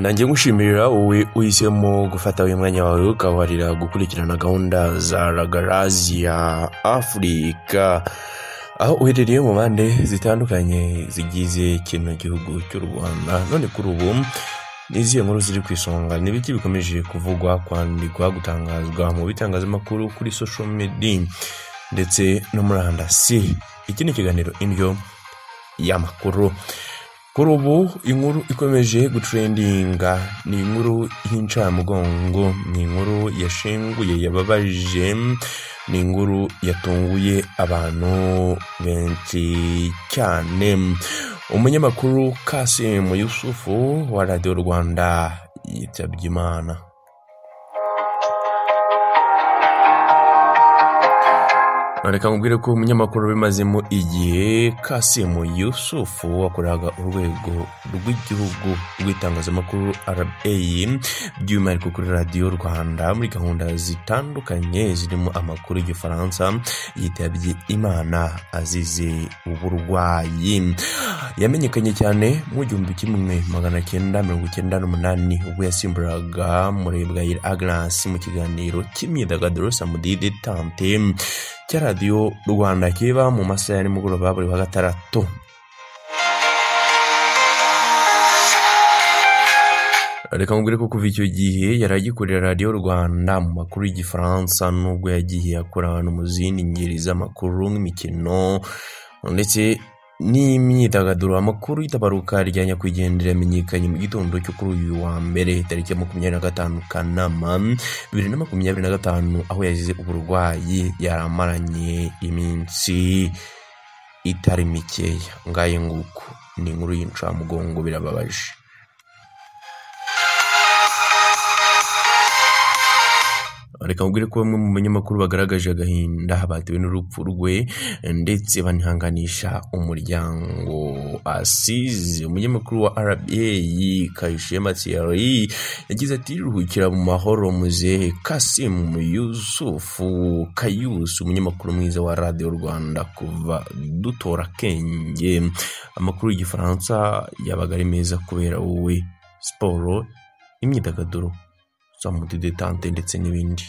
nanjye ngushimira wowe uhisemo gufata uyu mwanya wawe ukawarira gukurikirana gahunda za Ragarasia Africa aho uherereye mu bande zitandukanye zigize kino gihugu cy'u Rwanda. None kuri ubu niziye nkuru ziri ku isonga n'ibiki bikomeje kuvugwa, kwandikwa, gutangazwa mu bitangazamakuru kuri social media ndetse no murandasi. Iki ni ikiganiro indyo y'amakuru. Kuri ubu inkuru ikomeje gutrendinga ni inkuru y'incamugongo, ni inkuru yashenguye, yababaje, ni inkuru yatunguye abantu benshi cyane. Umunyamakuru Kassim Yusufu wa Radio Rwanda yitabye Imana. Reka nkubwire ko umunyamakuru bimazemo igihe Kassim Yusufu wakoraga urwego rw'igihugu rw'itangazamakuru RBA by'umwihariko kuri Radio Rwanda muri gahunda zitandukanye zirimo amakuru y'Igifaransa yitabye Imana azize uburwayi. Yamenyekanye cyane mu 1998 ubwo yasimburaga Murebwayire Agnes mu kiganiro cy'imyidagaduro Samedi Détente cya Radio Rwanda kiba mu masaha ya nimugoroba buri wa gatandatu. Reka nkubwire ko kuva icyo gihe yaragikorera Radio Rwanda mu makuru y'Igifaransa, nubwo yagiye akora no mu zindi ngeri z'amakuru nk'imikino ndetse n'imyidagaduro. Amakuru y'itabaruka rya nyakwigendera yamenyekanye mu gitondo cyo kuri uyu wa mbere tariki ya 25 Kanama 2025 aho yazize uburwayi yaramaranye iminsi itari mikeya. Ngaye nguko ni inkuru y'incamugongo, birababaje. Reka nkubwire ko bamwe mu banyamakuru bagaragaje agahinda batewe n'urupfu rwe ndetse banihanganisha umuryango asize. Umunyamakuru wa RBA Kayishema Thierry yagize ati ruhukira mu mahoro muzehe Kassim Yusufu Kayus, umunyamakuru mwiza wa Radio Rwanda kuva dutora kenge. Amakuru y'Igifaransa yabaga ari meza kubera wowe, siporo, imyidagaduro, Samedi Détente ndetse n'ibindi.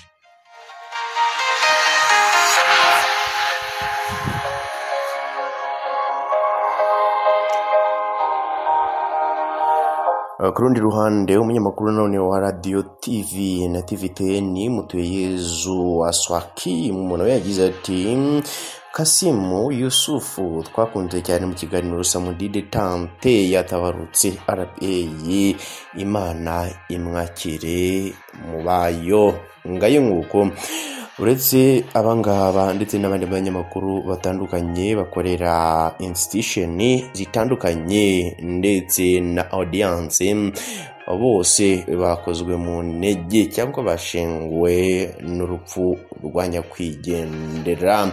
Ku rundi ruhande umunyamakuru none wa Radio TV na TVTN Mutuyeyezu Aswaki umuntu yagize ati Kassim Yusufu twakunze cyane mu kiganiro Samedi Détente yatabarutse RBA, Imana imwakire mu bayo. Ngaye nguko uretse abangaba ndetse n'abandi banyamakuru batandukanye bakorera institution zitandukanye ndetse na audience, bose bakozwe mu ntege cyangwa bashenguwe n'urupfu rwa nyakwigendera.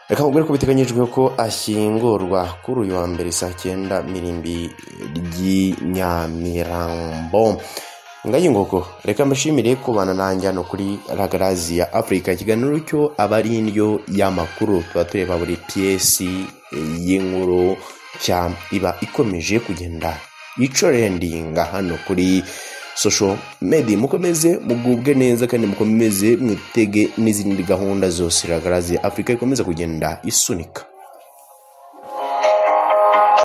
Reka nkubwire ko biteganyijwe ko ashyingurwa kuri uyu wa mbere saa 9 mirimbi ry'Inyamirambo. Ngaye ngoko reka mbashimire kubana nanjye hano kuri Ragarasia Africa. Ikiganiro cyo abari indyo y'amakuru tuba tureba buri piesi y'inkuru cya iba ikomeje kugenda icorendinga hano kuri social media. Mukomeze mugubwe neza kandi mukomeze mwitege n'izindi gahunda zose Ragarasia Africa ikomeza kugenda isunika.